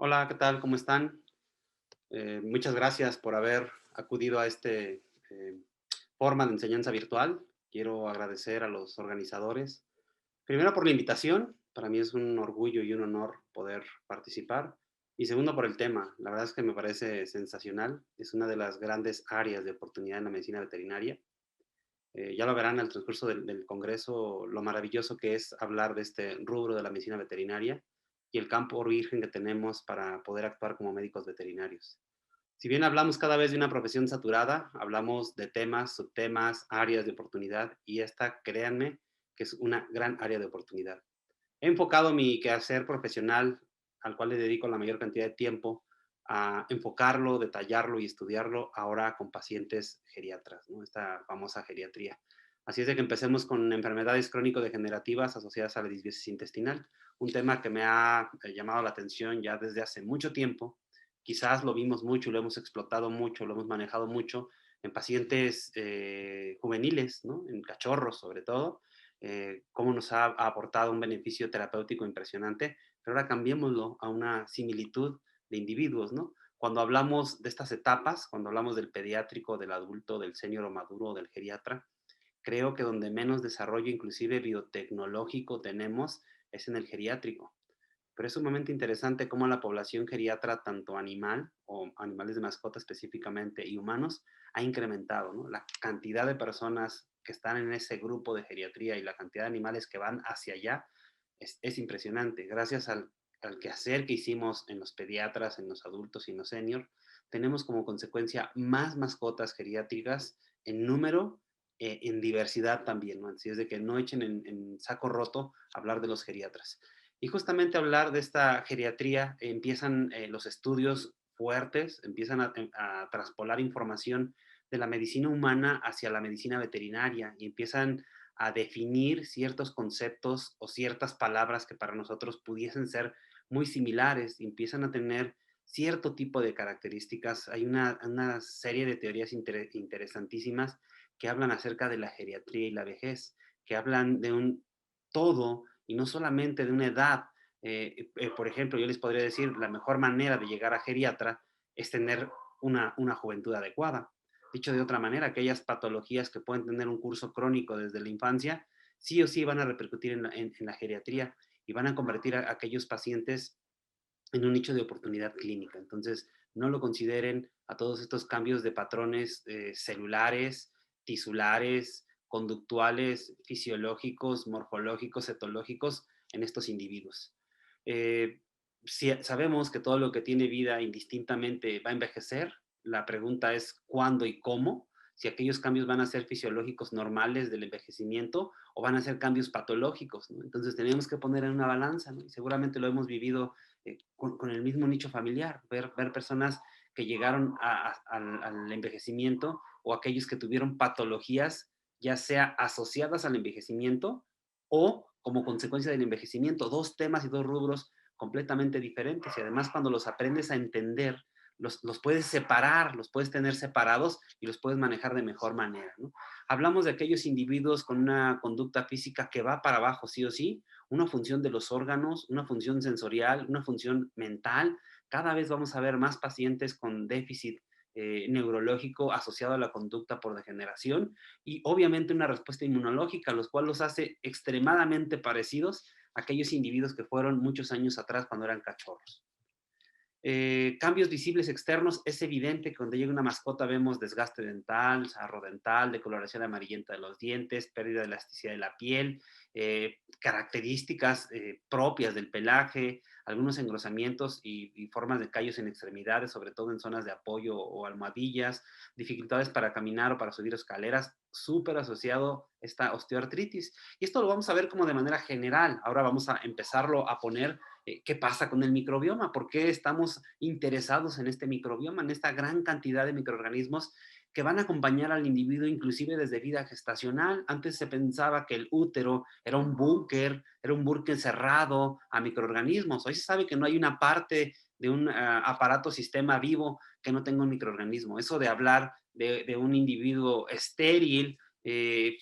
Hola, ¿qué tal? ¿Cómo están? Muchas gracias por haber acudido a este forma de enseñanza virtual. Quiero agradecer a los organizadores, primero por la invitación, para mí es un orgullo y un honor poder participar. Y segundo por el tema, la verdad es que me parece sensacional, es una de las grandes áreas de oportunidad en la medicina veterinaria. Ya lo verán al transcurso del Congreso lo maravilloso que es hablar de este rubro de la medicina veterinaria y el campo virgen que tenemos para poder actuar como médicos veterinarios. Si bien hablamos cada vez de una profesión saturada, hablamos de temas, subtemas, áreas de oportunidad y esta, créanme, que es una gran área de oportunidad. He enfocado mi quehacer profesional, al cual le dedico la mayor cantidad de tiempo, a enfocarlo, detallarlo y estudiarlo ahora con pacientes geriatras, ¿no? Esta famosa geriatría. Así es de que empecemos con enfermedades crónico-degenerativas asociadas a la disbiosis intestinal, un tema que me ha llamado la atención ya desde hace mucho tiempo. Quizás lo vimos mucho, lo hemos explotado mucho, lo hemos manejado mucho en pacientes juveniles, ¿no? En cachorros sobre todo, cómo nos ha aportado un beneficio terapéutico impresionante, pero ahora cambiémoslo a una similitud de individuos, ¿no? Cuando hablamos de estas etapas, cuando hablamos del pediátrico, del adulto, del senior o maduro, del geriatra, creo que donde menos desarrollo, inclusive biotecnológico, tenemos es en el geriátrico. Pero es sumamente interesante cómo la población geriatra, tanto animal o animales de mascota específicamente y humanos, ha incrementado, ¿no? La cantidad de personas que están en ese grupo de geriatría y la cantidad de animales que van hacia allá es impresionante. Gracias al quehacer que hicimos en los pediatras, en los adultos y en los seniors, tenemos como consecuencia más mascotas geriátricas en número, en diversidad también, ¿no? Así es de que no echen en saco roto hablar de los geriatras. Y justamente hablar de esta geriatría, empiezan los estudios fuertes, empiezan a traspolar información de la medicina humana hacia la medicina veterinaria y empiezan a definir ciertos conceptos o ciertas palabras que para nosotros pudiesen ser muy similares y empiezan a tener cierto tipo de características. Hay una serie de teorías interesantísimas que hablan acerca de la geriatría y la vejez, que hablan de un todo y no solamente de una edad. Por ejemplo, yo les podría decir, la mejor manera de llegar a geriatra es tener una juventud adecuada. Dicho de otra manera, aquellas patologías que pueden tener un curso crónico desde la infancia, sí o sí van a repercutir en la geriatría y van a convertir a aquellos pacientes en un nicho de oportunidad clínica. Entonces, no lo consideren a todos estos cambios de patrones celulares, tisulares, conductuales, fisiológicos, morfológicos, etológicos en estos individuos. Eh, si sabemos que todo lo que tiene vida indistintamente va a envejecer, la pregunta es cuándo y cómo, si aquellos cambios van a ser fisiológicos normales del envejecimiento o van a ser cambios patológicos, ¿no? Entonces tenemos que poner en una balanza, ¿no? Y seguramente lo hemos vivido con el mismo nicho familiar, ver personas que llegaron al envejecimiento o aquellos que tuvieron patologías ya sea asociadas al envejecimiento o como consecuencia del envejecimiento, dos temas y dos rubros completamente diferentes y además cuando los aprendes a entender, los puedes separar, los puedes tener separados y los puedes manejar de mejor manera, ¿no? Hablamos de aquellos individuos con una conducta física que va para abajo sí o sí, una función de los órganos, una función sensorial, una función mental. Cada vez vamos a ver más pacientes con déficit neurológico asociado a la conducta por degeneración y obviamente una respuesta inmunológica, los cuales los hace extremadamente parecidos a aquellos individuos que fueron muchos años atrás cuando eran cachorros. Cambios visibles externos, es evidente que cuando llega una mascota vemos desgaste dental, sarro dental, decoloración amarillenta de los dientes, pérdida de elasticidad de la piel, características propias del pelaje, algunos engrosamientos y formas de callos en extremidades, sobre todo en zonas de apoyo o almohadillas, dificultades para caminar o para subir escaleras, súper asociado esta osteoartritis. Y esto lo vamos a ver como de manera general. Ahora vamos a empezarlo a poner qué pasa con el microbioma, por qué estamos interesados en este microbioma, en esta gran cantidad de microorganismos que van a acompañar al individuo inclusive desde vida gestacional. Antes se pensaba que el útero era un búnker cerrado a microorganismos. Hoy se sabe que no hay una parte de un aparato sistema vivo que no tenga un microorganismo. Eso de hablar de un individuo estéril,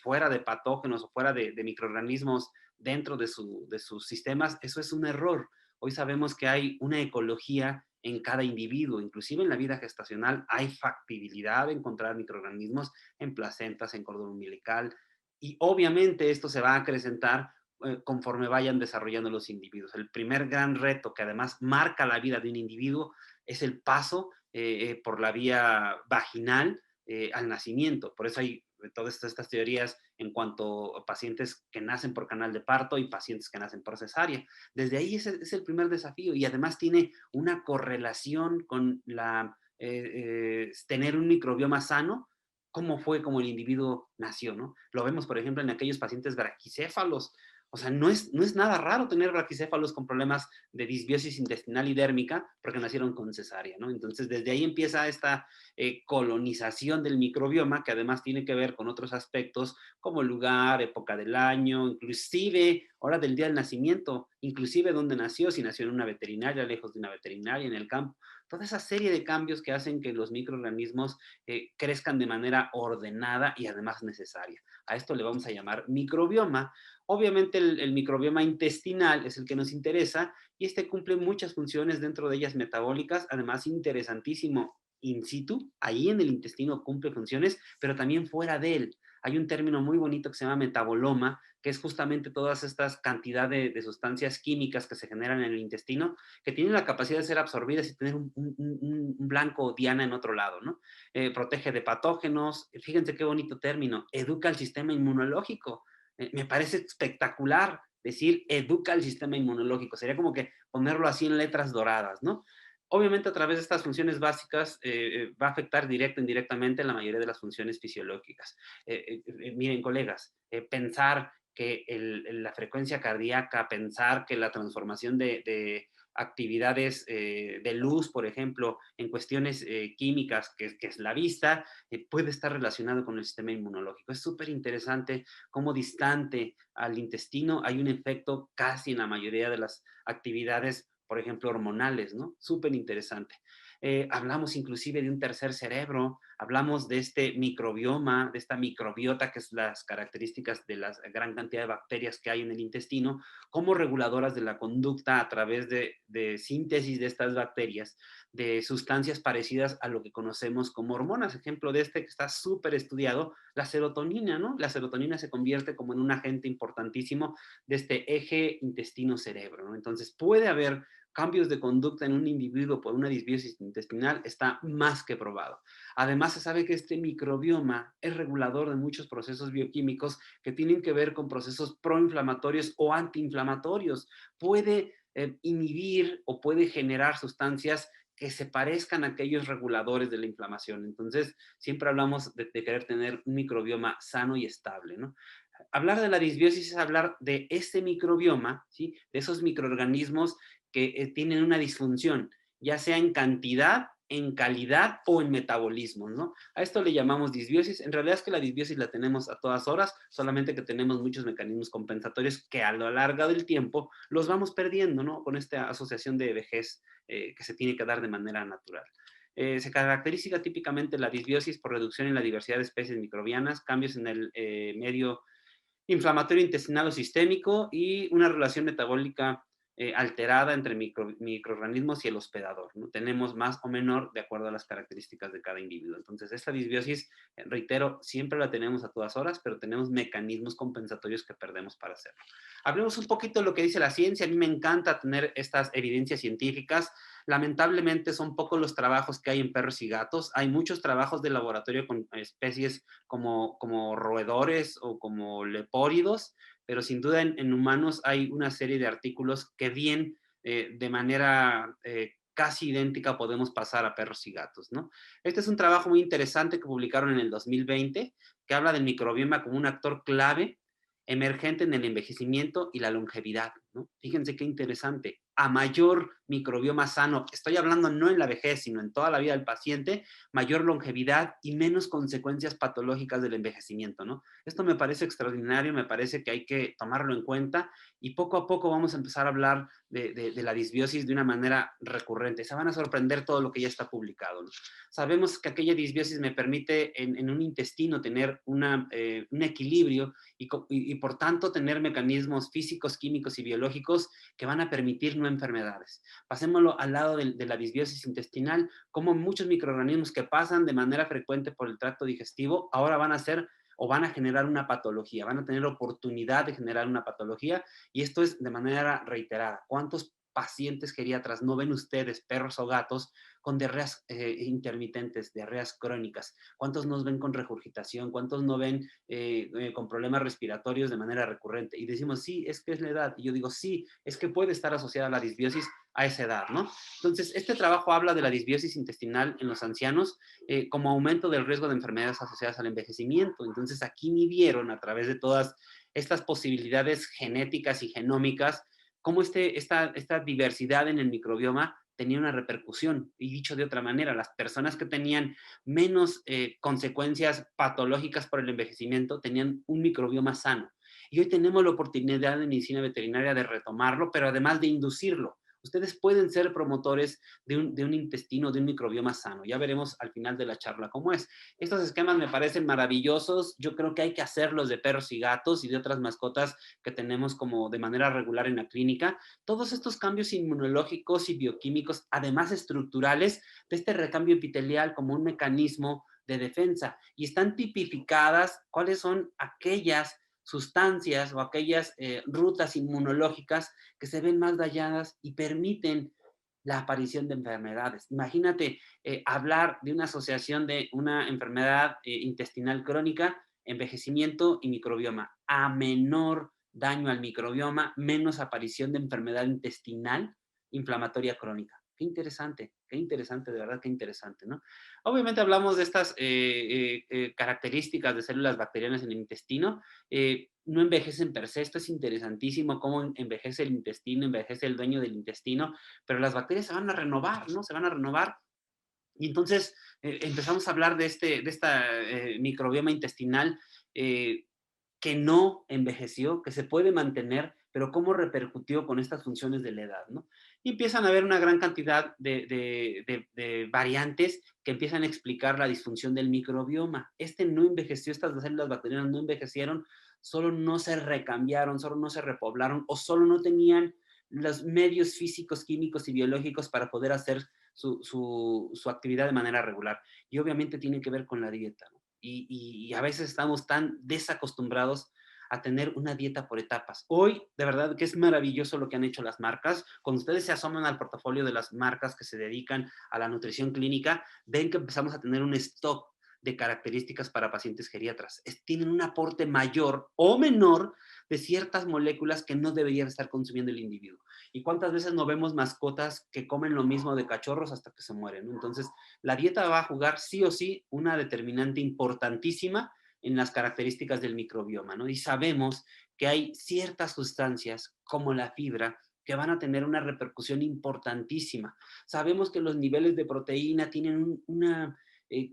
fuera de patógenos o fuera de microorganismos dentro de sus sistemas, eso es un error. Hoy sabemos que hay una ecología en cada individuo, inclusive en la vida gestacional hay factibilidad de encontrar microorganismos en placentas, en cordón umbilical, y obviamente esto se va a acrecentar conforme vayan desarrollando los individuos. El primer gran reto que además marca la vida de un individuo es el paso por la vía vaginal al nacimiento. Por eso hay todas estas teorías en cuanto a pacientes que nacen por canal de parto y pacientes que nacen por cesárea. Desde ahí es el primer desafío y además tiene una correlación con tener un microbioma sano, cómo fue como el individuo nació, ¿no? Lo vemos, por ejemplo, en aquellos pacientes braquicéfalos. O sea, no es nada raro tener braquicéfalos con problemas de disbiosis intestinal y dérmica porque nacieron con cesárea, ¿no? Entonces, desde ahí empieza esta colonización del microbioma, que además tiene que ver con otros aspectos como lugar, época del año, inclusive hora del día del nacimiento, inclusive dónde nació, si nació en una veterinaria, lejos de una veterinaria, en el campo. Toda esa serie de cambios que hacen que los microorganismos crezcan de manera ordenada y además necesaria. A esto le vamos a llamar microbioma. Obviamente el microbioma intestinal es el que nos interesa y este cumple muchas funciones, dentro de ellas metabólicas, además interesantísimo in situ, ahí en el intestino cumple funciones, pero también fuera de él. Hay un término muy bonito que se llama metaboloma, que es justamente todas estas cantidades de sustancias químicas que se generan en el intestino, que tienen la capacidad de ser absorbidas y tener un blanco diana en otro lado, ¿no? Protege de patógenos, fíjense qué bonito término, educa el sistema inmunológico. Me parece espectacular decir educa el sistema inmunológico, sería como que ponerlo así en letras doradas, ¿no? Obviamente a través de estas funciones básicas va a afectar directo o indirectamente la mayoría de las funciones fisiológicas. Miren, colegas, pensar que la frecuencia cardíaca, pensar que la transformación de actividades de luz, por ejemplo, en cuestiones químicas, que es la vista, puede estar relacionado con el sistema inmunológico. Es súper interesante cómo distante al intestino hay un efecto casi en la mayoría de las actividades, por ejemplo, hormonales, ¿no? Súper interesante. Hablamos inclusive de un tercer cerebro, hablamos de este microbioma, de esta microbiota, que es las características de la gran cantidad de bacterias que hay en el intestino, como reguladoras de la conducta a través de síntesis de estas bacterias, de sustancias parecidas a lo que conocemos como hormonas. Ejemplo de este que está súper estudiado, la serotonina, ¿no? La serotonina se convierte como en un agente importantísimo de este eje intestino-cerebro, ¿no? Entonces puede haber cambios de conducta en un individuo por una disbiosis intestinal, está más que probado. Además, se sabe que este microbioma es regulador de muchos procesos bioquímicos que tienen que ver con procesos proinflamatorios o antiinflamatorios. Puede inhibir o puede generar sustancias que se parezcan a aquellos reguladores de la inflamación. Entonces, siempre hablamos de querer tener un microbioma sano y estable, ¿no? Hablar de la disbiosis es hablar de este microbioma, ¿sí? De esos microorganismos que tienen una disfunción, ya sea en cantidad, en calidad o en metabolismo, ¿no? A esto le llamamos disbiosis. En realidad es que la disbiosis la tenemos a todas horas, solamente que tenemos muchos mecanismos compensatorios que a lo largo del tiempo los vamos perdiendo, ¿no? Con esta asociación de vejez que se tiene que dar de manera natural. Se caracteriza típicamente la disbiosis por reducción en la diversidad de especies microbianas, cambios en el medio inflamatorio intestinal o sistémico y una relación metabólica alterada entre microorganismos y el hospedador, ¿no? Tenemos más o menor de acuerdo a las características de cada individuo. Entonces, esta disbiosis, reitero, siempre la tenemos a todas horas, pero tenemos mecanismos compensatorios que perdemos para hacerlo. Hablemos un poquito de lo que dice la ciencia. A mí me encanta tener estas evidencias científicas. Lamentablemente son pocos los trabajos que hay en perros y gatos. Hay muchos trabajos de laboratorio con especies como roedores o como lepóridos, pero sin duda en humanos hay una serie de artículos que bien de manera casi idéntica podemos pasar a perros y gatos, ¿no? Este es un trabajo muy interesante que publicaron en el 2020 que habla del microbioma como un actor clave emergente en el envejecimiento y la longevidad, ¿no? Fíjense qué interesante. A mayor microbioma sano, estoy hablando no en la vejez, sino en toda la vida del paciente, mayor longevidad y menos consecuencias patológicas del envejecimiento, ¿no? Esto me parece extraordinario, me parece que hay que tomarlo en cuenta y poco a poco vamos a empezar a hablar de la disbiosis de una manera recurrente. Se van a sorprender todo lo que ya está publicado, ¿no? Sabemos que aquella disbiosis me permite en un intestino tener un equilibrio y por tanto tener mecanismos físicos, químicos y biológicos que van a permitir enfermedades. Pasémoslo al lado de la disbiosis intestinal, como muchos microorganismos que pasan de manera frecuente por el tracto digestivo, ahora van a ser o van a generar una patología, van a tener oportunidad de generar una patología, y esto es de manera reiterada. ¿Cuántos pacientes geriatras no ven ustedes, perros o gatos, con diarreas intermitentes, diarreas crónicas? ¿Cuántos nos ven con regurgitación? ¿Cuántos no ven con problemas respiratorios de manera recurrente? Y decimos, sí, es que es la edad. Y yo digo, sí, es que puede estar asociada a la disbiosis a esa edad, ¿no? Entonces, este trabajo habla de la disbiosis intestinal en los ancianos como aumento del riesgo de enfermedades asociadas al envejecimiento. Entonces, aquí midieron a través de todas estas posibilidades genéticas y genómicas cómo esta diversidad en el microbioma tenía una repercusión. Y dicho de otra manera, las personas que tenían menos consecuencias patológicas por el envejecimiento tenían un microbioma sano. Y hoy tenemos la oportunidad de medicina veterinaria de retomarlo, pero además de inducirlo. Ustedes pueden ser promotores de un intestino, de un microbioma sano. Ya veremos al final de la charla cómo es. Estos esquemas me parecen maravillosos. Yo creo que hay que hacerlos de perros y gatos y de otras mascotas que tenemos como de manera regular en la clínica. Todos estos cambios inmunológicos y bioquímicos, además estructurales, de este recambio epitelial como un mecanismo de defensa. Y están tipificadas cuáles son aquellas sustancias o aquellas rutas inmunológicas que se ven más dañadas y permiten la aparición de enfermedades. Imagínate hablar de una asociación de una enfermedad intestinal crónica, envejecimiento y microbioma. A menor daño al microbioma, menos aparición de enfermedad intestinal inflamatoria crónica. Qué interesante, de verdad, qué interesante, ¿no? Obviamente hablamos de estas características de células bacterianas en el intestino, no envejecen per se. Esto es interesantísimo, cómo envejece el intestino, envejece el dueño del intestino, pero las bacterias se van a renovar, ¿no? Se van a renovar. Y entonces empezamos a hablar de esta microbioma intestinal eh, que no envejeció, que se puede mantener, pero cómo repercutió con estas funciones de la edad, ¿no? Y empiezan a haber una gran cantidad de variantes que empiezan a explicar la disfunción del microbioma. Este no envejeció, estas células bacterianas no envejecieron, solo no se recambiaron, solo no se repoblaron o solo no tenían los medios físicos, químicos y biológicos para poder hacer su actividad de manera regular. Y obviamente tiene que ver con la dieta, ¿no? Y a veces estamos tan desacostumbrados a tener una dieta por etapas. Hoy, de verdad, que es maravilloso lo que han hecho las marcas. Cuando ustedes se asoman al portafolio de las marcas que se dedican a la nutrición clínica, ven que empezamos a tener un stock de características para pacientes geriatras. Tienen un aporte mayor o menor de ciertas moléculas que no deberían estar consumiendo el individuo. ¿Y cuántas veces no vemos mascotas que comen lo mismo de cachorros hasta que se mueren, ¿no? Entonces, la dieta va a jugar sí o sí una determinante importantísima en las características del microbioma, ¿no? Y sabemos que hay ciertas sustancias como la fibra que van a tener una repercusión importantísima. Sabemos que los niveles de proteína tienen una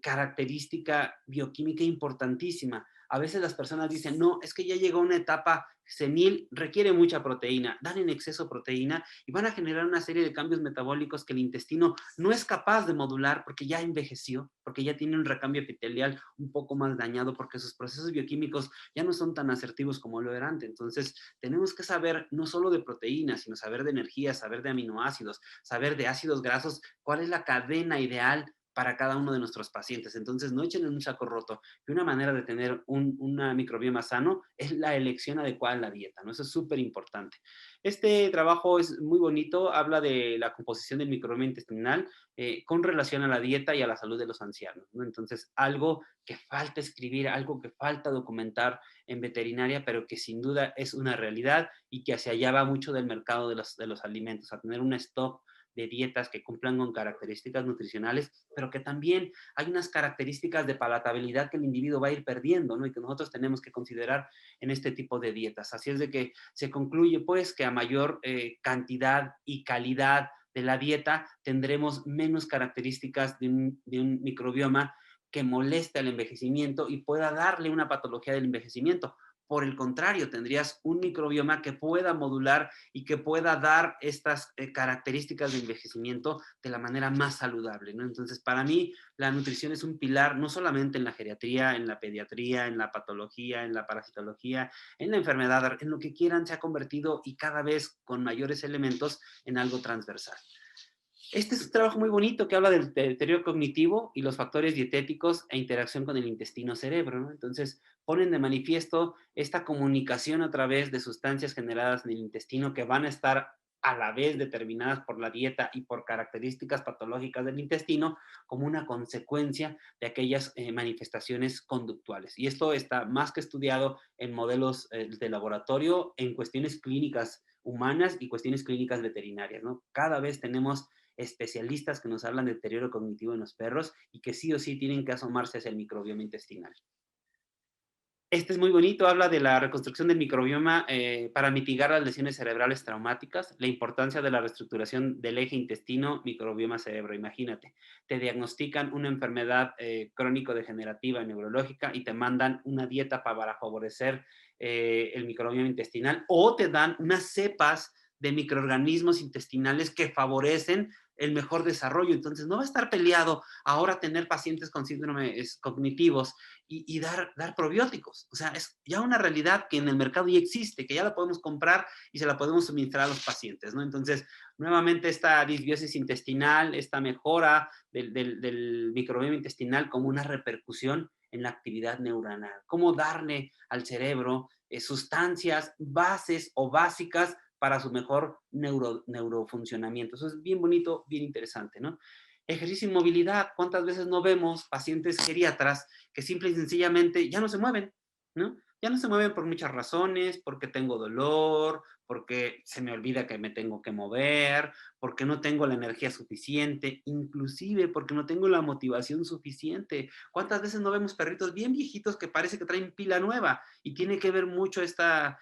característica bioquímica importantísima. A veces las personas dicen, no, es que ya llegó una etapa senil, requiere mucha proteína, dan en exceso proteína y van a generar una serie de cambios metabólicos que el intestino no es capaz de modular porque ya envejeció, porque ya tiene un recambio epitelial un poco más dañado, porque sus procesos bioquímicos ya no son tan asertivos como lo eran antes. Entonces, tenemos que saber no solo de proteínas, sino saber de energía, saber de aminoácidos, saber de ácidos grasos, cuál es la cadena ideal para cada uno de nuestros pacientes. Entonces, no echen en un saco roto. Y una manera de tener una microbioma sano es la elección adecuada en la dieta, ¿no? Eso es súper importante. Este trabajo es muy bonito, habla de la composición del microbioma intestinal con relación a la dieta y a la salud de los ancianos, ¿no? Entonces, algo que falta escribir, algo que falta documentar en veterinaria, pero que sin duda es una realidad y que hacia allá va mucho del mercado de los alimentos, a tener un stock de dietas que cumplan con características nutricionales, pero que también hay unas características de palatabilidad que el individuo va a ir perdiendo, ¿no? Y que nosotros tenemos que considerar en este tipo de dietas. Así es de que se concluye, pues, que a mayor cantidad y calidad de la dieta tendremos menos características de un microbioma que moleste al envejecimiento y pueda darle una patología del envejecimiento. Por el contrario, tendrías un microbioma que pueda modular y que pueda dar estas características de envejecimiento de la manera más saludable, ¿no? Entonces, para mí, la nutrición es un pilar no solamente en la geriatría, en la pediatría, en la patología, en la parasitología, en la enfermedad, en lo que quieran, se ha convertido y cada vez con mayores elementos en algo transversal. Este es un trabajo muy bonito que habla del deterioro cognitivo y los factores dietéticos e interacción con el intestino-cerebro, ¿no? Entonces, ponen de manifiesto esta comunicación a través de sustancias generadas en el intestino que van a estar a la vez determinadas por la dieta y por características patológicas del intestino como una consecuencia de aquellas manifestaciones conductuales. Y esto está más que estudiado en modelos de laboratorio, en cuestiones clínicas humanas y cuestiones clínicas veterinarias, ¿no? Cada vez tenemos especialistas que nos hablan de deterioro cognitivo en los perros y que sí o sí tienen que asomarse hacia el microbioma intestinal. Este es muy bonito, habla de la reconstrucción del microbioma para mitigar las lesiones cerebrales traumáticas, la importancia de la reestructuración del eje intestino, microbioma, cerebro. Imagínate, te diagnostican una enfermedad crónico-degenerativa neurológica y te mandan una dieta para favorecer el microbioma intestinal o te dan unas cepas de microorganismos intestinales que favorecen el mejor desarrollo. Entonces, no va a estar peleado ahora tener pacientes con síndromes cognitivos y dar probióticos. O sea, es ya una realidad que en el mercado ya existe, que ya la podemos comprar y se la podemos suministrar a los pacientes, ¿no? Entonces, nuevamente esta disbiosis intestinal, esta mejora del microbioma intestinal como una repercusión en la actividad neuronal. Cómo darle al cerebro sustancias, bases o básicas para su mejor neurofuncionamiento. Eso es bien bonito, bien interesante, ¿no? Ejercicio y movilidad. ¿Cuántas veces no vemos pacientes geriatras que simple y sencillamente ya no se mueven, ¿no? Ya no se mueven por muchas razones, porque tengo dolor, porque se me olvida que me tengo que mover, porque no tengo la energía suficiente, inclusive porque no tengo la motivación suficiente. ¿Cuántas veces no vemos perritos bien viejitos que parece que traen pila nueva? Y tiene que ver mucho esta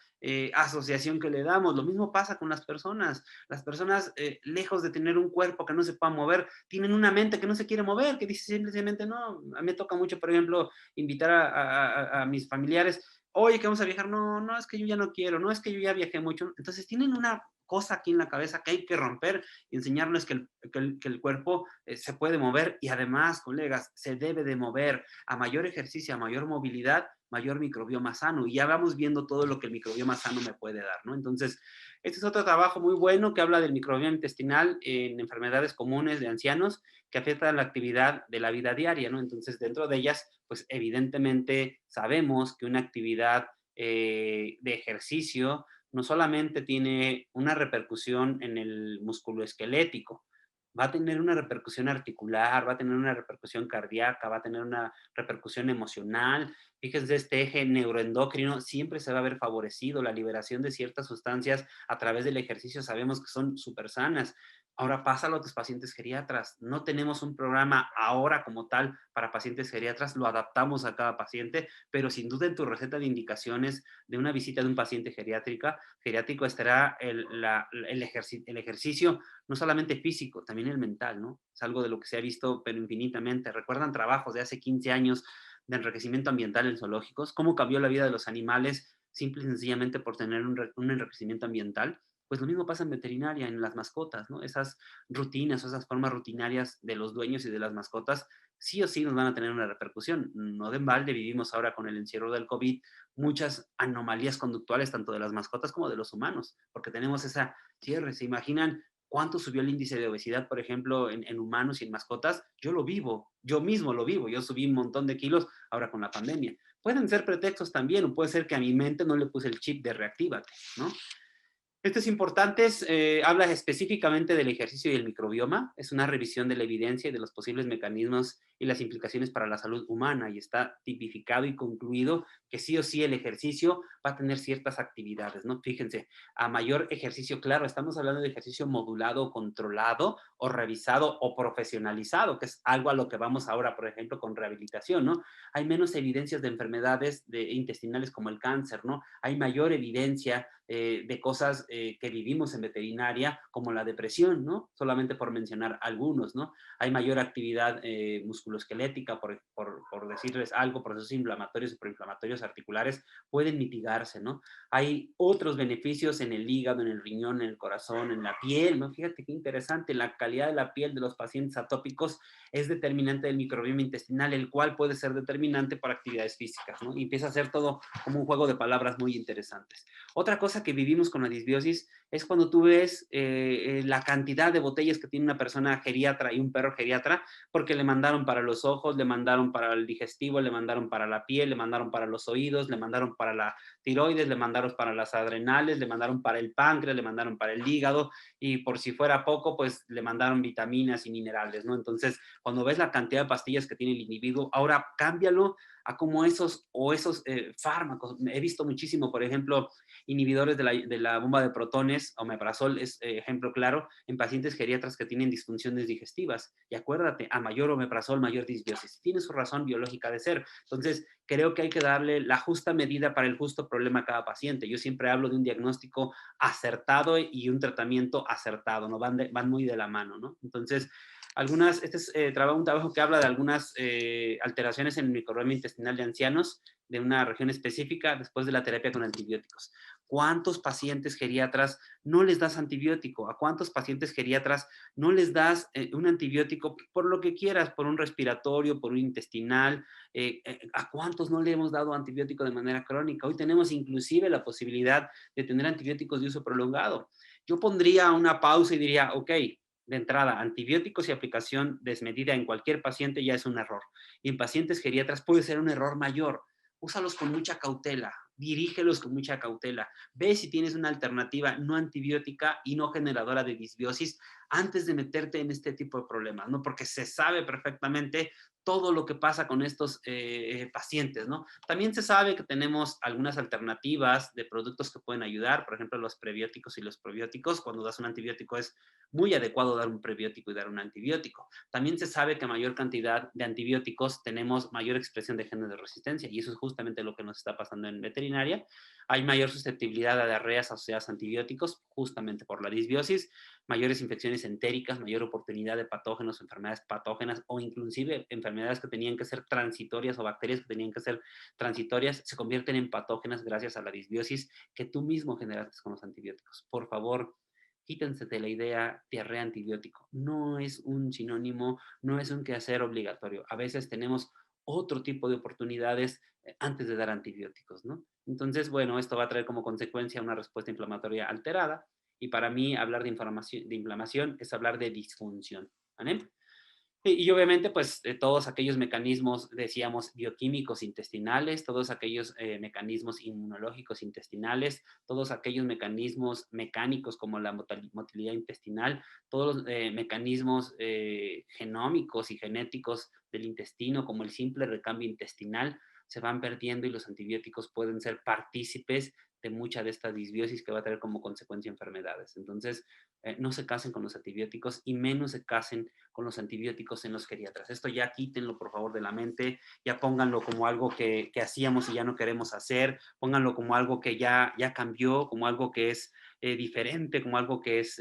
asociación que le damos. Lo mismo pasa con las personas. Las personas, lejos de tener un cuerpo que no se pueda mover, tienen una mente que no se quiere mover, que dice simplemente no. A mí me toca mucho, por ejemplo, invitar a mis familiares, oye, que vamos a viajar, no, no, es que yo ya no quiero, no, es que yo ya viajé mucho. Entonces tienen una cosa aquí en la cabeza que hay que romper y enseñarles que el cuerpo se puede mover y además, colegas, se debe de mover. A mayor ejercicio, a mayor movilidad, mayor microbioma sano. Y ya vamos viendo todo lo que el microbioma sano me puede dar, ¿no? Entonces, este es otro trabajo muy bueno que habla del microbioma intestinal en enfermedades comunes de ancianos que afectan la actividad de la vida diaria, ¿no? Entonces, dentro de ellas, pues evidentemente sabemos que una actividad de ejercicio no solamente tiene una repercusión en el músculo esquelético, va a tener una repercusión articular, va a tener una repercusión cardíaca, va a tener una repercusión emocional. Fíjense, este eje neuroendocrino siempre se va a ver favorecido, la liberación de ciertas sustancias a través del ejercicio sabemos que son súper sanas. Ahora pásalo a tus pacientes geriatras. No tenemos un programa ahora como tal para pacientes geriatras, lo adaptamos a cada paciente, pero sin duda en tu receta de indicaciones de una visita de un paciente geriátrico estará el ejercicio no solamente físico, también el mental, ¿no? Es algo de lo que se ha visto, pero infinitamente. ¿Recuerdan trabajos de hace 15 años de enriquecimiento ambiental en zoológicos? ¿Cómo cambió la vida de los animales simple y sencillamente por tener un enriquecimiento ambiental? Pues lo mismo pasa en veterinaria, en las mascotas, ¿no? Esas rutinas o esas formas rutinarias de los dueños y de las mascotas sí o sí nos van a tener una repercusión. No de balde vivimos ahora con el encierro del COVID muchas anomalías conductuales tanto de las mascotas como de los humanos, porque tenemos esa cierre. ¿Se imaginan cuánto subió el índice de obesidad, por ejemplo, en humanos y en mascotas? Yo lo vivo, yo mismo lo vivo, yo subí un montón de kilos ahora con la pandemia. Pueden ser pretextos también, o puede ser que a mi mente no le puse el chip de reactívate, ¿no? Estos importantes habla específicamente del ejercicio y el microbioma. Es una revisión de la evidencia y de los posibles mecanismos y las implicaciones para la salud humana y está tipificado y concluido que sí o sí el ejercicio va a tener ciertas actividades, ¿no? Fíjense, a mayor ejercicio, claro, estamos hablando de ejercicio modulado, controlado o revisado o profesionalizado, que es algo a lo que vamos ahora, por ejemplo, con rehabilitación, ¿no? Hay menos evidencias de enfermedades intestinales como el cáncer, ¿no? Hay mayor evidencia de cosas que vivimos en veterinaria, como la depresión, ¿no? Solamente por mencionar algunos, ¿no? Hay mayor actividad musculoesquelética, por decirles algo, procesos inflamatorios y proinflamatorios articulares pueden mitigarse, ¿no? Hay otros beneficios en el hígado, en el riñón, en el corazón, en la piel, ¿no? Fíjate qué interesante, la calidad de la piel de los pacientes atópicos es determinante del microbioma intestinal, el cual puede ser determinante para actividades físicas, ¿no? Y empieza a ser todo como un juego de palabras muy interesantes. Otra cosa que vivimos con la disbiosis es cuando tú ves la cantidad de botellas que tiene una persona geriatra y un perro geriatra, porque le mandaron para los ojos, le mandaron para el digestivo, le mandaron para la piel, le mandaron para los oídos, le mandaron para la tiroides, le mandaron para las adrenales, le mandaron para el páncreas, le mandaron para el hígado y por si fuera poco, pues le mandaron vitaminas y minerales, ¿no? Entonces, cuando ves la cantidad de pastillas que tiene el individuo, ahora cámbialo a como esos fármacos. He visto muchísimo, por ejemplo, inhibidores de la bomba de protones, omeprazol es ejemplo claro, en pacientes geriatras que tienen disfunciones digestivas. Y acuérdate, a mayor omeprazol, mayor disbiosis. Tiene su razón biológica de ser. Entonces, creo que hay que darle la justa medida para el justo problema a cada paciente. Yo siempre hablo de un diagnóstico acertado y un tratamiento acertado, ¿no? Van muy de la mano, ¿no? Entonces, este es un trabajo que habla de algunas alteraciones en el microbioma intestinal de ancianos de una región específica después de la terapia con antibióticos. ¿Cuántos pacientes geriatras no les das antibiótico? ¿A cuántos pacientes geriatras no les das un antibiótico por lo que quieras, por un respiratorio, por un intestinal? ¿A cuántos no le hemos dado antibiótico de manera crónica? Hoy tenemos inclusive la posibilidad de tener antibióticos de uso prolongado. Yo pondría una pausa y diría, ok, de entrada, antibióticos y aplicación desmedida en cualquier paciente ya es un error. Y en pacientes geriatras puede ser un error mayor. Úsalos con mucha cautela, dirígelos con mucha cautela. Ve si tienes una alternativa no antibiótica y no generadora de disbiosis antes de meterte en este tipo de problemas, ¿no? Porque se sabe perfectamente todo lo que pasa con estos pacientes, ¿no? También se sabe que tenemos algunas alternativas de productos que pueden ayudar, por ejemplo, los prebióticos y los probióticos. Cuando das un antibiótico es muy adecuado dar un prebiótico y dar un antibiótico. También se sabe que a mayor cantidad de antibióticos tenemos mayor expresión de genes de resistencia y eso es justamente lo que nos está pasando en veterinaria. Hay mayor susceptibilidad a diarreas asociadas a antibióticos justamente por la disbiosis, mayores infecciones entéricas, mayor oportunidad de patógenos, enfermedades patógenas o inclusive enfermedades que tenían que ser transitorias o bacterias que tenían que ser transitorias se convierten en patógenas gracias a la disbiosis que tú mismo generaste con los antibióticos. Por favor, quítense de la idea diarrea antibiótico. No es un sinónimo, no es un quehacer obligatorio. A veces tenemos otro tipo de oportunidades antes de dar antibióticos, ¿no? Entonces, bueno, esto va a traer como consecuencia una respuesta inflamatoria alterada y para mí hablar de inflamación es hablar de disfunción, ¿vale? Y obviamente, pues, todos aquellos mecanismos, decíamos, bioquímicos intestinales, todos aquellos mecanismos inmunológicos intestinales, todos aquellos mecanismos mecánicos como la motilidad intestinal, todos los mecanismos genómicos y genéticos del intestino, como el simple recambio intestinal, se van perdiendo y los antibióticos pueden ser partícipes de mucha de esta disbiosis que va a traer como consecuencia enfermedades. Entonces, no se casen con los antibióticos y menos se casen con los antibióticos en los geriatras. Esto ya quítenlo por favor de la mente, ya pónganlo como algo que hacíamos y ya no queremos hacer, pónganlo como algo que ya cambió, como algo que es diferente, como algo que es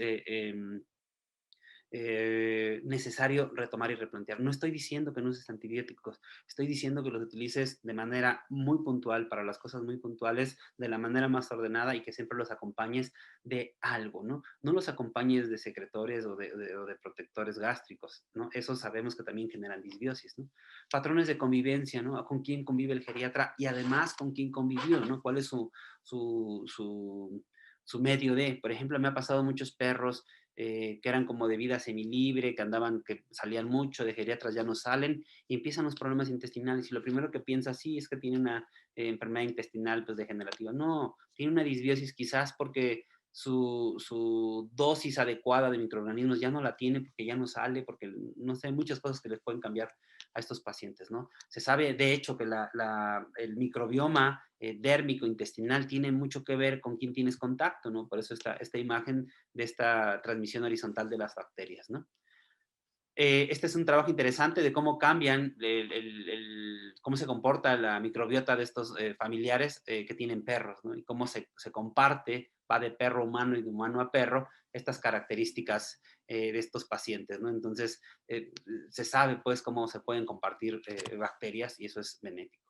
necesario retomar y replantear. No estoy diciendo que no uses antibióticos, estoy diciendo que los utilices de manera muy puntual, para las cosas muy puntuales, de la manera más ordenada y que siempre los acompañes de algo, ¿no? No los acompañes de secretores o de protectores gástricos, ¿no? Esos sabemos que también generan disbiosis, ¿no? Patrones de convivencia, ¿no? ¿Con quién convive el geriatra? Y además, ¿con quién convivió, ¿no? ¿Cuál es su, su, su medio de? Por ejemplo, me ha pasado muchos perros que eran como de vida semilibre, que andaban, que salían mucho, de geriatras ya no salen, y empiezan los problemas intestinales, y lo primero que piensa, sí, es que tiene una enfermedad intestinal pues, degenerativa. No, tiene una disbiosis quizás porque su dosis adecuada de microorganismos ya no la tiene, porque ya no sale, porque, no sé, muchas cosas que les pueden cambiar a estos pacientes, ¿no? Se sabe, de hecho, que el microbioma dérmico intestinal tiene mucho que ver con quién tienes contacto, ¿no? Por eso esta imagen de esta transmisión horizontal de las bacterias, ¿no? Este es un trabajo interesante de cómo cambian, cómo se comporta la microbiota de estos familiares que tienen perros, ¿no? Y cómo se comparte, va de perro a humano y de humano a perro, estas características de estos pacientes, ¿no? Entonces, se sabe pues cómo se pueden compartir bacterias y eso es benéfico.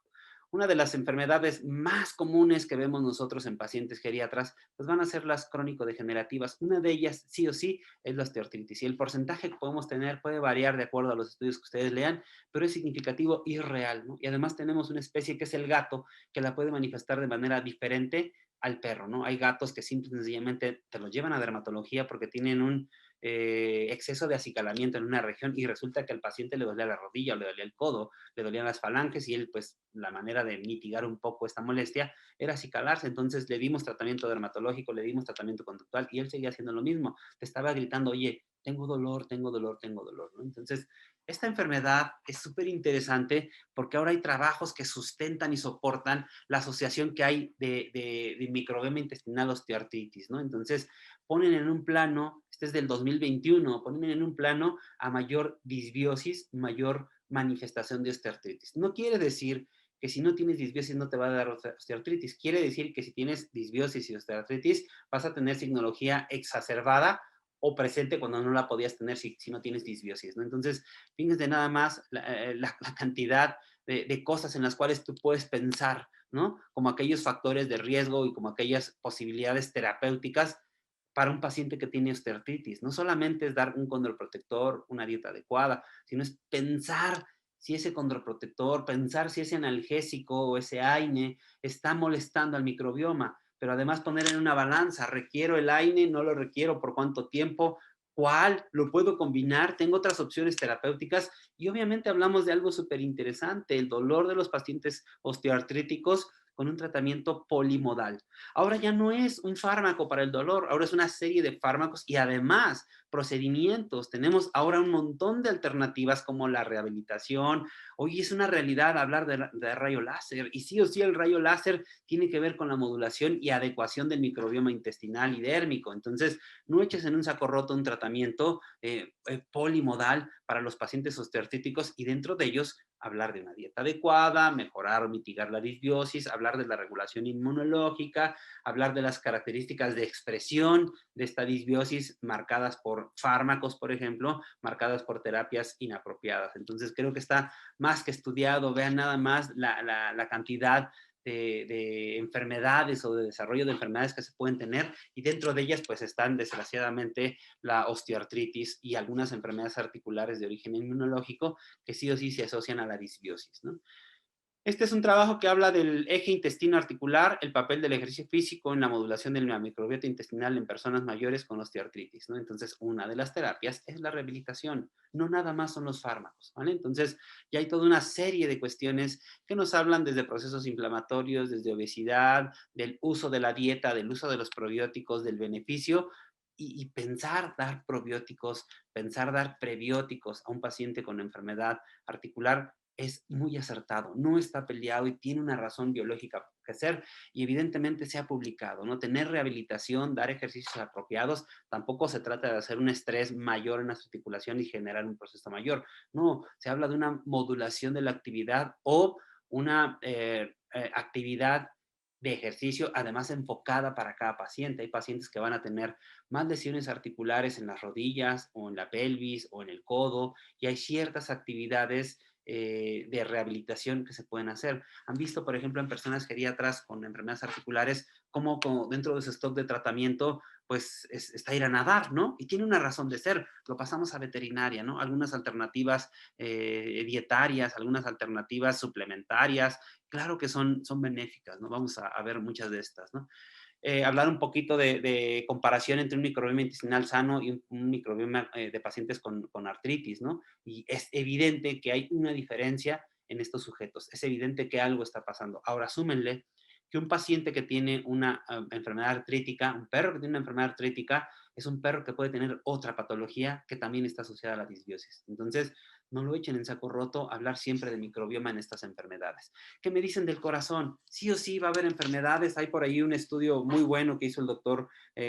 Una de las enfermedades más comunes que vemos nosotros en pacientes geriatras, pues van a ser las crónico-degenerativas. Una de ellas, sí o sí, es la osteoartritis. Y el porcentaje que podemos tener puede variar de acuerdo a los estudios que ustedes lean, pero es significativo y real, ¿no? Y además tenemos una especie que es el gato, que la puede manifestar de manera diferente al perro, ¿no? Hay gatos que simple y sencillamente te los llevan a dermatología porque tienen un exceso de acicalamiento en una región y resulta que al paciente le dolía la rodilla o le dolía el codo, le dolían las falanges y él, pues, la manera de mitigar un poco esta molestia era acicalarse. Entonces le dimos tratamiento dermatológico, le dimos tratamiento conductual y él seguía haciendo lo mismo. Te estaba gritando, oye, tengo dolor, tengo dolor, tengo dolor, ¿no? Entonces, esta enfermedad es súper interesante porque ahora hay trabajos que sustentan y soportan la asociación que hay de microbioma intestinal osteoartritis, ¿no? Entonces, ponen en un plano, este es del 2021, ponen en un plano a mayor disbiosis, mayor manifestación de osteoartritis. No quiere decir que si no tienes disbiosis no te va a dar osteoartritis. Quiere decir que si tienes disbiosis y osteoartritis vas a tener signología exacerbada o presente cuando no la podías tener si no tienes disbiosis, ¿no? Entonces, fíjense nada más la cantidad de cosas en las cuales tú puedes pensar, ¿no? Como aquellos factores de riesgo y como aquellas posibilidades terapéuticas para un paciente que tiene osteoartritis. No solamente es dar un condroprotector, una dieta adecuada, sino es pensar si ese condroprotector, pensar si ese analgésico o ese AINE está molestando al microbioma, pero además poner en una balanza, requiero el AINE, no lo requiero, por cuánto tiempo, cuál, lo puedo combinar, tengo otras opciones terapéuticas y obviamente hablamos de algo súper interesante, el dolor de los pacientes osteoartríticos con un tratamiento polimodal. Ahora ya no es un fármaco para el dolor, ahora es una serie de fármacos y además procedimientos. Tenemos ahora un montón de alternativas como la rehabilitación. Hoy es una realidad hablar de rayo láser y sí o sí el rayo láser tiene que ver con la modulación y adecuación del microbioma intestinal y dérmico. Entonces, no eches en un saco roto un tratamiento polimodal para los pacientes osteoartríticos y dentro de ellos hablar de una dieta adecuada, mejorar o mitigar la disbiosis, hablar de la regulación inmunológica, hablar de las características de expresión de esta disbiosis marcadas por fármacos, por ejemplo, marcadas por terapias inapropiadas. Entonces creo que está más que estudiado, vean nada más la cantidad de enfermedades o de desarrollo de enfermedades que se pueden tener y dentro de ellas pues están desgraciadamente la osteoartritis y algunas enfermedades articulares de origen inmunológico que sí o sí se asocian a la disbiosis, ¿no? Este es un trabajo que habla del eje intestino articular, el papel del ejercicio físico en la modulación de la microbiota intestinal en personas mayores con osteoartritis, ¿no? Entonces, una de las terapias es la rehabilitación, no nada más son los fármacos, ¿vale? Entonces, ya hay toda una serie de cuestiones que nos hablan desde procesos inflamatorios, desde obesidad, del uso de la dieta, del uso de los probióticos, del beneficio y pensar dar probióticos, pensar dar prebióticos a un paciente con enfermedad articular es muy acertado, no está peleado y tiene una razón biológica que ser y evidentemente se ha publicado, ¿no? Tener rehabilitación, dar ejercicios apropiados, tampoco se trata de hacer un estrés mayor en las articulaciones y generar un proceso mayor, no, se habla de una modulación de la actividad o una actividad de ejercicio, además enfocada para cada paciente. Hay pacientes que van a tener más lesiones articulares en las rodillas o en la pelvis o en el codo y hay ciertas actividades de rehabilitación que se pueden hacer. Han visto, por ejemplo, en personas geriatras con enfermedades articulares, como dentro de su stock de tratamiento, pues está ir a nadar, ¿no? Y tiene una razón de ser. Lo pasamos a veterinaria, ¿no? Algunas alternativas dietarias, algunas alternativas suplementarias, claro que son benéficas, ¿no? Vamos a ver muchas de estas, ¿no? Hablar un poquito de comparación entre un microbioma intestinal sano y un microbioma de pacientes con artritis, ¿no? Y es evidente que hay una diferencia en estos sujetos, es evidente que algo está pasando. Ahora, súmenle que un paciente que tiene una enfermedad artrítica, un perro que tiene una enfermedad artrítica, es un perro que puede tener otra patología que también está asociada a la disbiosis. Entonces, no lo echen en saco roto hablar siempre de microbioma en estas enfermedades. ¿Qué me dicen del corazón? Sí o sí va a haber enfermedades. Hay por ahí un estudio muy bueno que hizo el doctor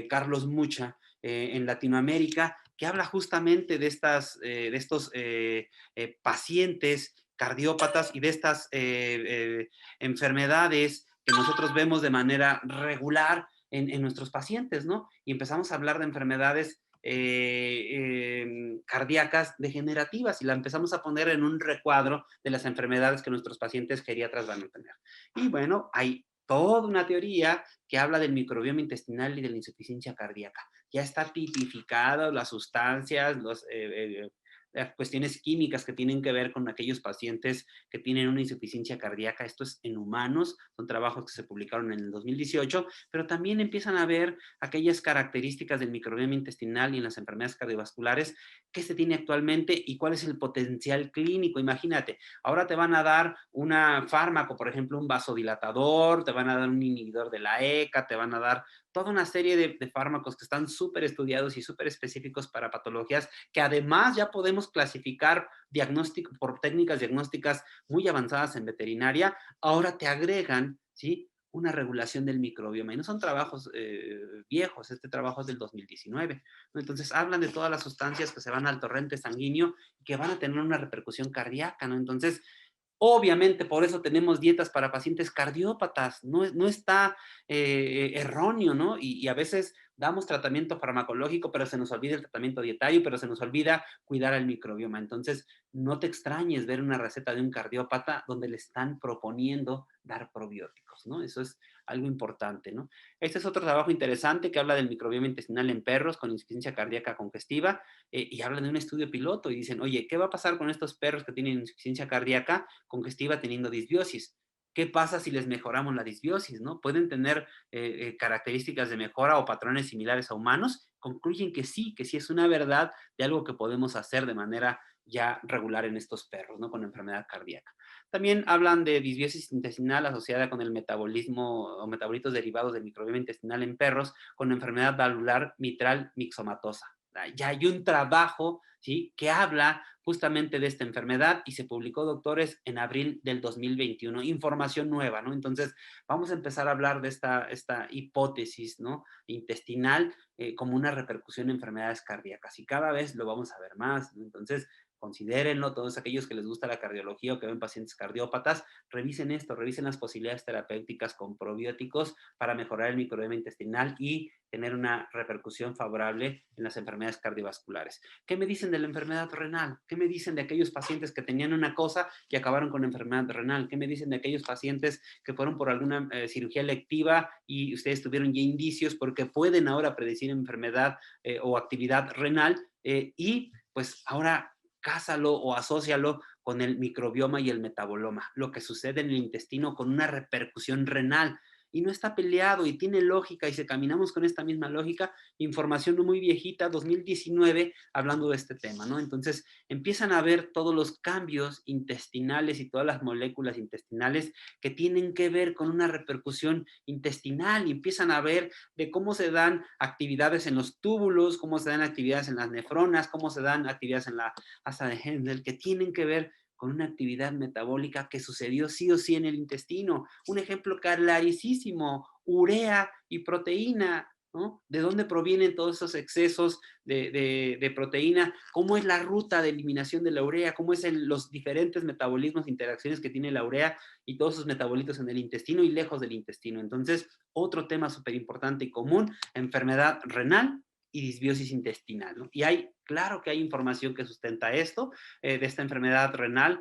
Carlos Mucha en Latinoamérica, que habla justamente de estos pacientes cardiópatas y de estas enfermedades que nosotros vemos de manera regular en nuestros pacientes, ¿no? Y empezamos a hablar de enfermedades cardíacas degenerativas y la empezamos a poner en un recuadro de las enfermedades que nuestros pacientes geriatras van a tener. Y bueno, hay toda una teoría que habla del microbioma intestinal y de la insuficiencia cardíaca. Ya está tipificado las sustancias, las cuestiones químicas que tienen que ver con aquellos pacientes que tienen una insuficiencia cardíaca. Esto es en humanos, son trabajos que se publicaron en el 2018, pero también empiezan a ver aquellas características del microbioma intestinal y en las enfermedades cardiovasculares que se tiene actualmente y cuál es el potencial clínico. Imagínate, ahora te van a dar un fármaco, por ejemplo, un vasodilatador, te van a dar un inhibidor de la ECA, te van a dar toda una serie de fármacos que están súper estudiados y súper específicos para patologías que además ya podemos clasificar diagnóstico, por técnicas diagnósticas muy avanzadas en veterinaria. Ahora te agregan, ¿sí?, una regulación del microbioma. Y no son trabajos viejos, este trabajo es del 2019. ¿No? Entonces hablan de todas las sustancias que se van al torrente sanguíneo y que van a tener una repercusión cardíaca, ¿no? Entonces, obviamente, por eso tenemos dietas para pacientes cardiópatas, no está erróneo, ¿no? Y a veces damos tratamiento farmacológico, pero se nos olvida el tratamiento dietario, pero se nos olvida cuidar el microbioma. Entonces, no te extrañes ver una receta de un cardiópata donde le están proponiendo dar probióticos, ¿no? Eso es algo importante, ¿no? Este es otro trabajo interesante que habla del microbioma intestinal en perros con insuficiencia cardíaca congestiva y hablan de un estudio piloto y dicen, oye, ¿qué va a pasar con estos perros que tienen insuficiencia cardíaca congestiva teniendo disbiosis? ¿Qué pasa si les mejoramos la disbiosis? ¿No? ¿Pueden tener características de mejora o patrones similares a humanos? Concluyen que sí es una verdad de algo que podemos hacer de manera ya regular en estos perros, ¿no? Con enfermedad cardíaca. También hablan de disbiosis intestinal asociada con el metabolismo o metabolitos derivados del microbioma intestinal en perros con enfermedad valvular mitral mixomatosa. Ya hay un trabajo, ¿sí?, que habla justamente de esta enfermedad y se publicó, doctores, en abril del 2021. Información nueva, ¿no? Entonces, vamos a empezar a hablar de esta hipótesis, ¿no?, intestinal como una repercusión en enfermedades cardíacas y cada vez lo vamos a ver más, ¿no? Entonces, considérenlo, todos aquellos que les gusta la cardiología o que ven pacientes cardiópatas, revisen esto, revisen las posibilidades terapéuticas con probióticos para mejorar el microbioma intestinal y tener una repercusión favorable en las enfermedades cardiovasculares. ¿Qué me dicen de la enfermedad renal? ¿Qué me dicen de aquellos pacientes que tenían una cosa y acabaron con enfermedad renal? ¿Qué me dicen de aquellos pacientes que fueron por alguna cirugía electiva y ustedes tuvieron ya indicios porque pueden ahora predecir enfermedad o actividad renal y pues ahora cásalo o asócialo con el microbioma y el metaboloma, lo que sucede en el intestino con una repercusión renal? Y no está peleado y tiene lógica y si caminamos con esta misma lógica, información no muy viejita, 2019, hablando de este tema, ¿no? Entonces empiezan a ver todos los cambios intestinales y todas las moléculas intestinales que tienen que ver con una repercusión intestinal y empiezan a ver de cómo se dan actividades en los túbulos, cómo se dan actividades en las nefronas, cómo se dan actividades en la asa de Hendel, que tienen que ver con una actividad metabólica que sucedió sí o sí en el intestino. Un ejemplo clarísimo, urea y proteína, ¿no? ¿De dónde provienen todos esos excesos de proteína? ¿Cómo es la ruta de eliminación de la urea? ¿Cómo es los diferentes metabolismos, interacciones que tiene la urea y todos sus metabolitos en el intestino y lejos del intestino? Entonces, otro tema súper importante y común, enfermedad renal y disbiosis intestinal, ¿no? Y hay, claro que hay información que sustenta esto, de esta enfermedad renal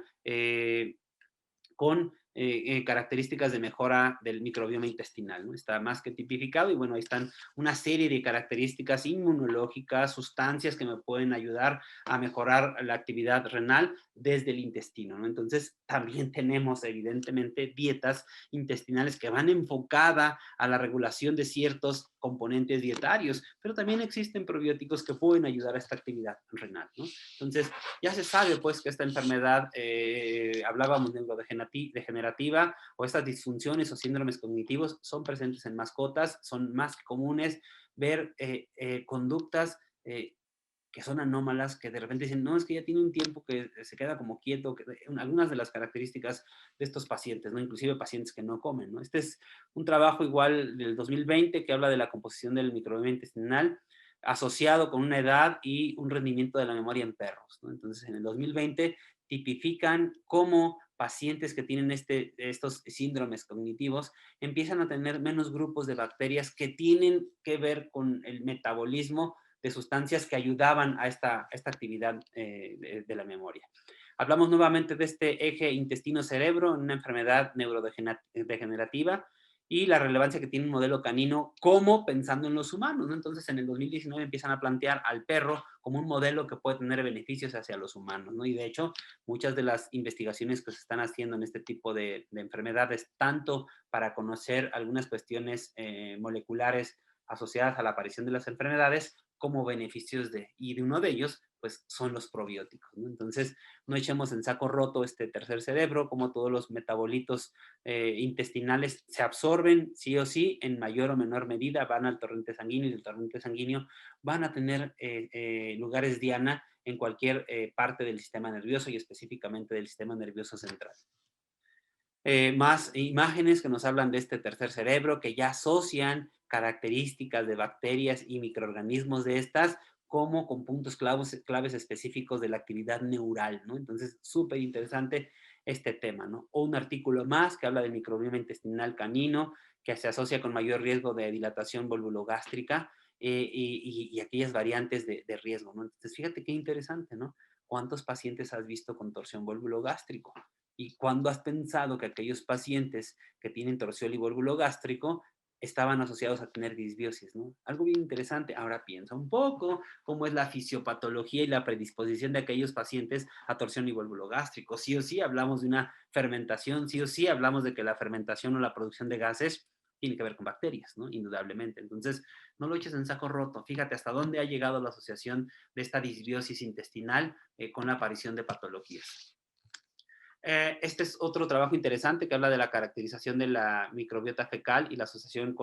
con características de mejora del microbioma intestinal, ¿no? Está más que tipificado y bueno, ahí están una serie de características inmunológicas, sustancias que me pueden ayudar a mejorar la actividad renal desde el intestino, ¿no? Entonces, también tenemos evidentemente dietas intestinales que van enfocada a la regulación de ciertos componentes dietarios, pero también existen probióticos que pueden ayudar a esta actividad renal, ¿no? Entonces, ya se sabe pues que esta enfermedad, hablábamos neurodegenerativa o estas disfunciones o síndromes cognitivos son presentes en mascotas, son más comunes ver conductas que son anómalas, que de repente dicen, no, es que ya tiene un tiempo que se queda como quieto, algunas de las características de estos pacientes, ¿no? Inclusive pacientes que no comen, ¿no? Este es un trabajo igual del 2020 que habla de la composición del microbioma intestinal asociado con una edad y un rendimiento de la memoria en perros, ¿no? Entonces, en el 2020 tipifican cómo pacientes que tienen estos síndromes cognitivos empiezan a tener menos grupos de bacterias que tienen que ver con el metabolismo de sustancias que ayudaban a esta actividad de la memoria. Hablamos nuevamente de este eje intestino-cerebro en una enfermedad neurodegenerativa y la relevancia que tiene un modelo canino como pensando en los humanos, ¿no? Entonces, en el 2019 empiezan a plantear al perro como un modelo que puede tener beneficios hacia los humanos, ¿no? Y de hecho, muchas de las investigaciones que se están haciendo en este tipo de enfermedades, tanto para conocer algunas cuestiones moleculares asociadas a la aparición de las enfermedades, como beneficios y de uno de ellos, pues son los probióticos, ¿no? Entonces, no echemos en saco roto este tercer cerebro, como todos los metabolitos intestinales se absorben sí o sí, en mayor o menor medida, van al torrente sanguíneo y el torrente sanguíneo van a tener lugares diana en cualquier parte del sistema nervioso y específicamente del sistema nervioso central. Más imágenes que nos hablan de este tercer cerebro, que ya asocian características de bacterias y microorganismos de estas como con puntos claves específicos de la actividad neural, ¿no? Entonces, súper interesante este tema, ¿no? O un artículo más que habla del microbioma intestinal canino, que se asocia con mayor riesgo de dilatación volvulogástrica y aquellas variantes de riesgo, ¿no? Entonces, fíjate qué interesante, ¿no? ¿Cuántos pacientes has visto con torsión volvulogástrico? ¿Y cuándo has pensado que aquellos pacientes que tienen torsión y volvulo gástrico estaban asociados a tener disbiosis, ¿no? Algo bien interesante. Ahora piensa un poco cómo es la fisiopatología y la predisposición de aquellos pacientes a torsión y volvulo gástrico. Sí o sí hablamos de una fermentación, sí o sí hablamos de que la fermentación o la producción de gases tiene que ver con bacterias, ¿no? Indudablemente. Entonces, no lo eches en saco roto. Fíjate hasta dónde ha llegado la asociación de esta disbiosis intestinal con la aparición de patologías. Este es otro trabajo interesante que habla de la caracterización de la microbiota fecal y la asociación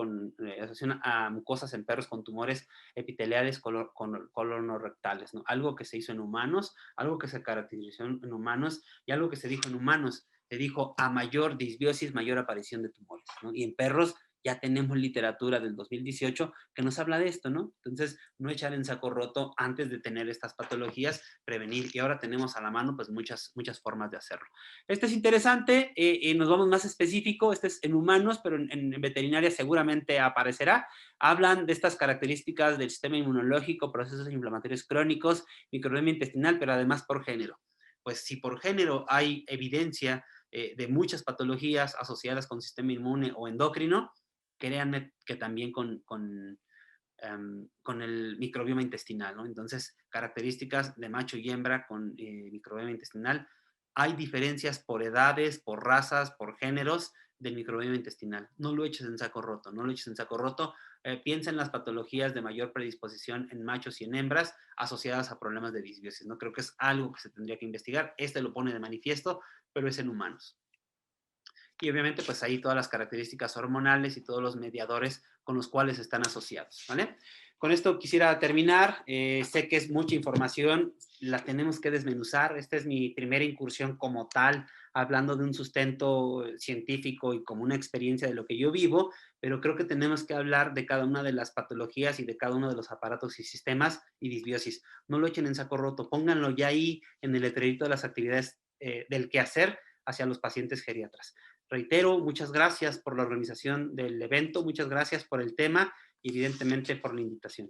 a mucosas en perros con tumores epiteliales colonorrectales, ¿no? Algo que se hizo en humanos, algo que se caracterizó en humanos y algo que se dijo en humanos. Se dijo a mayor disbiosis, mayor aparición de tumores, ¿no? Y en perros ya tenemos literatura del 2018 que nos habla de esto, ¿no? Entonces, no echar en saco roto antes de tener estas patologías, prevenir. Y ahora tenemos a la mano, pues, muchas formas de hacerlo. Este es interesante, nos vamos más específico, este es en humanos, pero en veterinaria seguramente aparecerá. Hablan de estas características del sistema inmunológico, procesos inflamatorios crónicos, microbioma intestinal, pero además por género. Pues si por género hay evidencia de muchas patologías asociadas con sistema inmune o endocrino, créanme que también con el microbioma intestinal, ¿no? Entonces, características de macho y hembra con microbioma intestinal. Hay diferencias por edades, por razas, por géneros del microbioma intestinal. No lo eches en saco roto, no lo eches en saco roto. Piensa en las patologías de mayor predisposición en machos y en hembras asociadas a problemas de disbiosis. No creo que es algo que se tendría que investigar. Este lo pone de manifiesto, pero es en humanos. Y obviamente, pues ahí todas las características hormonales y todos los mediadores con los cuales están asociados, ¿vale? Con esto quisiera terminar. Sé que es mucha información, la tenemos que desmenuzar. Esta es mi primera incursión como tal, hablando de un sustento científico y como una experiencia de lo que yo vivo, pero creo que tenemos que hablar de cada una de las patologías y de cada uno de los aparatos y sistemas y disbiosis. No lo echen en saco roto, pónganlo ya ahí en el letrerito de las actividades del quehacer hacia los pacientes geriatras. Reitero, muchas gracias por la organización del evento, muchas gracias por el tema y evidentemente por la invitación.